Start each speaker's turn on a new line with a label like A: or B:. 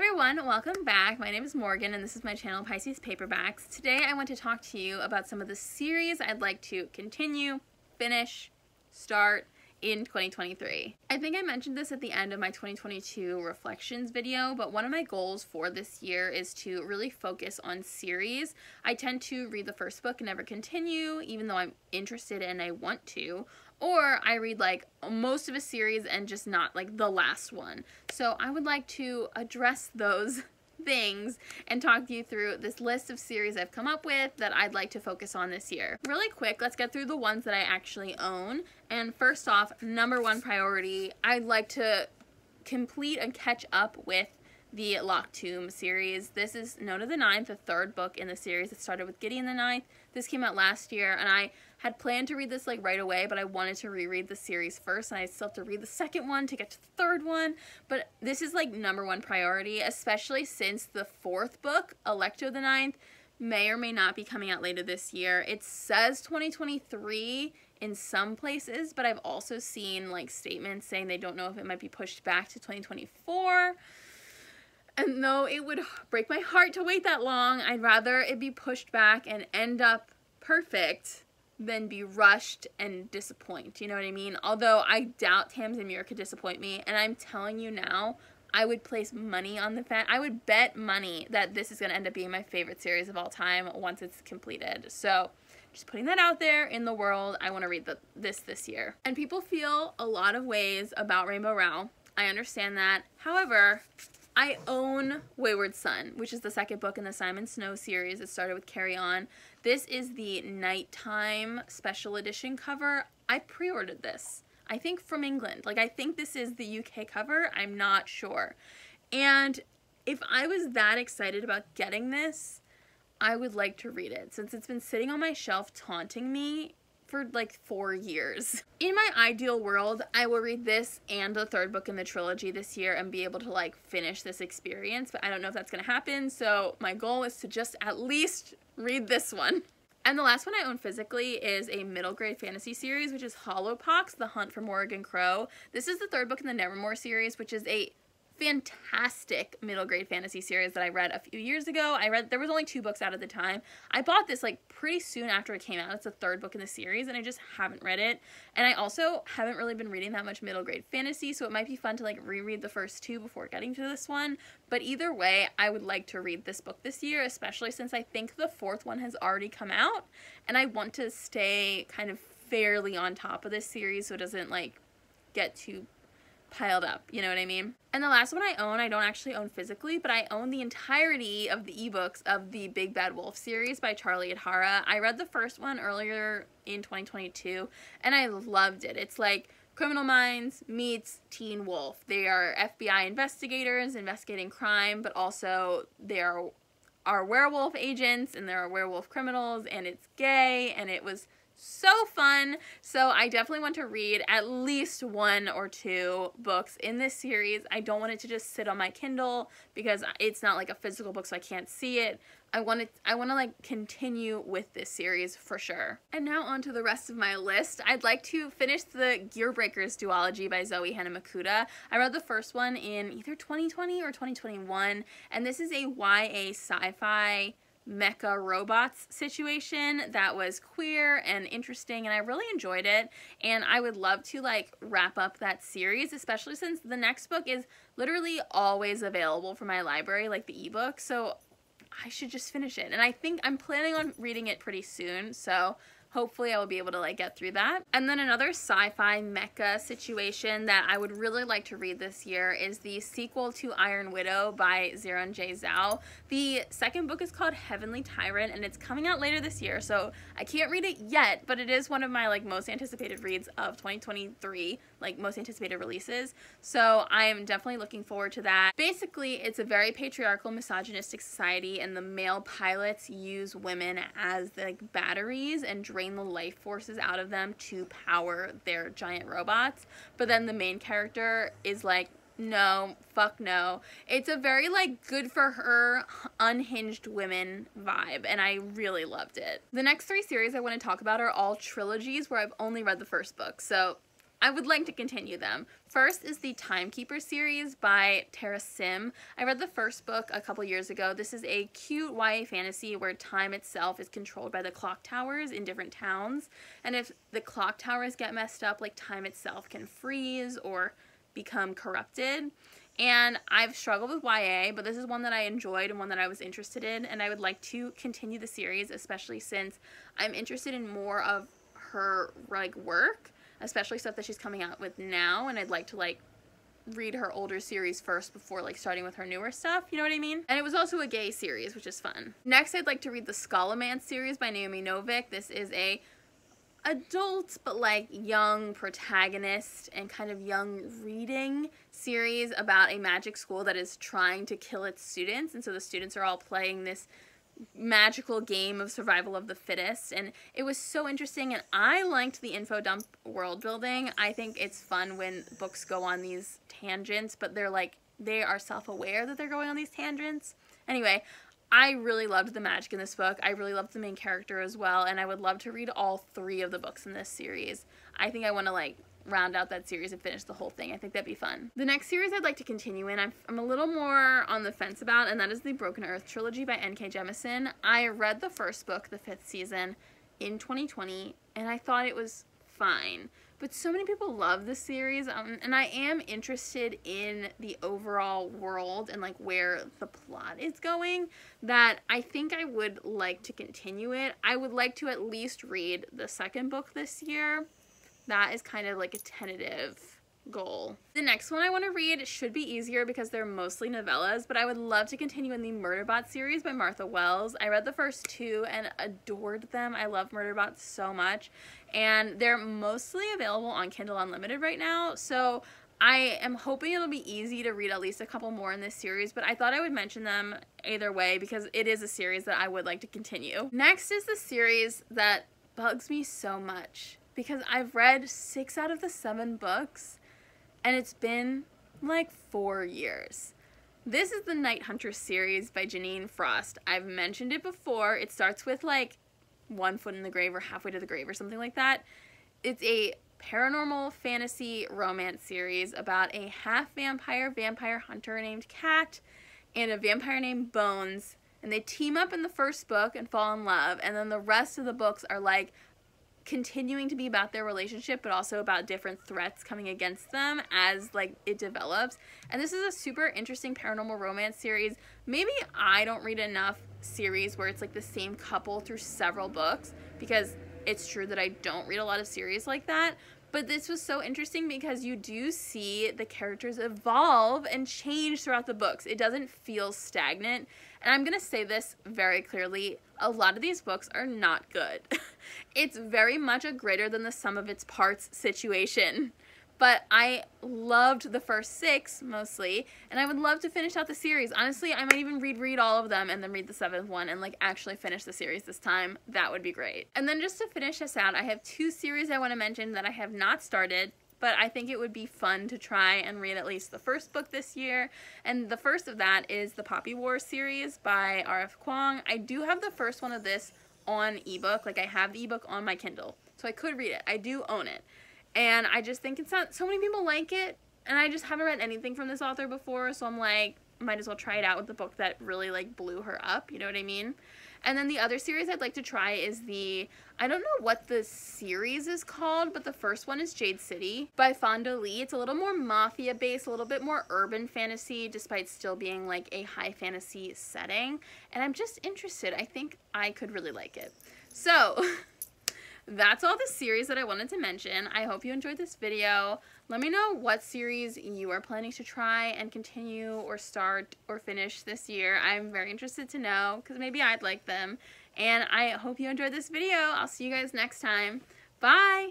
A: everyone, welcome back. My name is Morgan and this is my channel Pisces Paperbacks. Today I want to talk to you about some of the series I'd like to continue, finish, start in 2023. I think I mentioned this at the end of my 2022 reflections video, but one of my goals for this year is to really focus on series. I tend to read the first book and never continue, even though I'm interested and I want to. Or I read like most of a series and just not like the last one. So I would like to address those things and talk to you through this list of series I've come up with that I'd like to focus on this year. Really quick, let's get through the ones that I actually own. And first off, number one priority, I'd like to complete and catch up with the Locked Tomb series. This is Nona the Ninth, the third book in the series. It started with Gideon the Ninth. This came out last year, and I had planned to read this like right away, but I wanted to reread the series first, and I still have to read the second one to get to the third one. But this is like number one priority, especially since the fourth book, Alecto the Ninth, may or may not be coming out later this year. It says 2023 in some places, but I've also seen like statements saying they don't know if it might be pushed back to 2024. And though it would break my heart to wait that long, I'd rather it be pushed back and end up perfect than be rushed and disappoint. You know what I mean? Although I doubt Tamsyn and Muir could disappoint me, and I'm telling you now, I would place money on the fact, I would bet money that this is going to end up being my favorite series of all time once it's completed. So just putting that out there in the world, I want to read this year. And people feel a lot of ways about Rainbow Rowell. I understand that. However, I own Wayward Son, which is the second book in the Simon Snow series. It started with Carry On. This is the nighttime special edition cover. I pre-ordered this, I think from England. Like, I think this is the UK cover. I'm not sure. And if I was that excited about getting this, I would like to read it, since it's been sitting on my shelf taunting me for like 4 years. In my ideal world, I will read this and the third book in the trilogy this year and be able to like finish this experience, but I don't know if that's gonna happen, so my goal is to just at least read this one. And the last one I own physically is a middle grade fantasy series, which is Hollowpox, The Hunt for Morrigan Crow. This is the third book in the Nevermore series, which is a fantastic middle grade fantasy series that I read a few years ago. There was only 2 books out at the time. I bought this like pretty soon after it came out. It's the third book in the series and I just haven't read it. And I also haven't really been reading that much middle grade fantasy, so it might be fun to like reread the first 2 before getting to this one. But either way, I would like to read this book this year, especially since I think the 4th one has already come out and I want to stay kind of fairly on top of this series so it doesn't like get too piled up, you know what I mean? And the last one I own, I don't actually own physically, but I own the entirety of the ebooks of the Big Bad Wolf series by Charlie Adhara. I read the first one earlier in 2022 and I loved it. It's like Criminal Minds meets Teen Wolf. They are FBI investigators investigating crime, but also they are werewolf agents and there are werewolf criminals, and it's gay, and it was so fun. So I definitely want to read at least 1 or 2 books in this series. I don't want it to just sit on my Kindle because it's not like a physical book, so I can't see it. I want to like continue with this series for sure. And now on to the rest of my list. I'd like to finish the Gearbreakers duology by Zoe, Hana, Mikuta. I read the first one in either 2020 or 2021, and this is a YA sci-fi mecha robots situation that was queer and interesting, and I really enjoyed it, and I would love to like wrap up that series, especially since the next book is literally always available for my library, like the ebook, so I should just finish it. And I think I'm planning on reading it pretty soon, so hopefully I will be able to like get through that. And then another sci-fi mecha situation that I would really like to read this year is the sequel to Iron Widow by Xiran Zhao. The second book is called Heavenly Tyrant and it's coming out later this year, so I can't read it yet, but it is one of my like most anticipated reads of 2023, like most anticipated releases. So I'm definitely looking forward to that. Basically, it's a very patriarchal, misogynistic society, and the male pilots use women as like batteries and drain the life forces out of them to power their giant robots. But then the main character is like, no, fuck no. It's a very like good for her, unhinged women vibe, and I really loved it. The next 3 series I want to talk about are all trilogies where I've only read the first book. So I would like to continue them. First is the Timekeeper series by Tamsyn. I read the first book a couple years ago. This is a cute YA fantasy where time itself is controlled by the clock towers in different towns. And if the clock towers get messed up, like time itself can freeze or become corrupted. And I've struggled with YA, but this is one that I enjoyed and one that I was interested in, and I would like to continue the series, especially since I'm interested in more of her like work, especially stuff that she's coming out with now, and I'd like to like read her older series first before like starting with her newer stuff, you know what I mean? And it was also a gay series, which is fun. Next, I'd like to read the Scholomance series by Naomi Novik. This is a adult but like young protagonist and kind of young reading series about a magic school that is trying to kill its students, and so the students are all playing this magical game of survival of the fittest, and it was so interesting, and I liked the info dump world building. I think it's fun when books go on these tangents, but they are self-aware that they're going on these tangents. Anyway, I really loved the magic in this book. I really loved the main character as well, and I would love to read all 3 of the books in this series. I think I want to like round out that series and finish the whole thing. I think that'd be fun. The next series I'd like to continue in, I'm a little more on the fence about, and that is the Broken Earth Trilogy by N.K. Jemison. I read the first book, the 5th season, in 2020, and I thought it was fine. But so many people love this series, and I am interested in the overall world and like where the plot is going, that I think I would like to continue it. I would like to at least read the 2nd book this year. That is kind of like a tentative goal. The next one I want to read should be easier because they're mostly novellas, but I would love to continue in the Murderbot series by Martha Wells. I read the first 2 and adored them. I love Murderbot so much, and they're mostly available on Kindle Unlimited right now, so I am hoping it'll be easy to read at least a couple more in this series, but I thought I would mention them either way because it is a series that I would like to continue. Next is the series that bugs me so much, because I've read 6 out of the 7 books, and it's been like 4 years. This is the Night Hunter series by Jeaniene Frost. I've mentioned it before. It starts with like 1 foot in the grave or halfway to the grave or something like that. It's a paranormal fantasy romance series about a half-vampire vampire hunter named Kat and a vampire named Bones, and they team up in the first book and fall in love, and then the rest of the books are like continuing to be about their relationship, but also about different threats coming against them as like it develops. And this is a super interesting paranormal romance series. Maybe I don't read enough series where it's like the same couple through several books, because it's true that I don't read a lot of series like that. But this was so interesting because you do see the characters evolve and change throughout the books. It doesn't feel stagnant. And I'm going to say this very clearly, a lot of these books are not good. It's very much a greater than the sum of its parts situation. But I loved the first 6 mostly, and I would love to finish out the series. Honestly, I might even read all of them and then read the 7th one and like actually finish the series this time. That would be great. And then just to finish this out, I have 2 series I want to mention that I have not started, but I think it would be fun to try and read at least the first book this year. And the first of that is the Poppy War series by RF Kuang. I do have the first one of this on ebook. Like I have the ebook on my Kindle, so I could read it. I do own it. And I just think it's not, so many people like it, and I just haven't read anything from this author before, so I'm like, might as well try it out with the book that really like blew her up, you know what I mean? And then the other series I'd like to try is I don't know what the series is called, but the first one is Jade City by Fonda. It's a little more mafia based, a little bit more urban fantasy, despite still being like a high fantasy setting, and I'm just interested. I think I could really like it. So that's all the series that I wanted to mention. I hope you enjoyed this video. Let me know what series you are planning to try and continue or start or finish this year. I'm very interested to know, because maybe I'd like them. And I hope you enjoyed this video. I'll see you guys next time. Bye!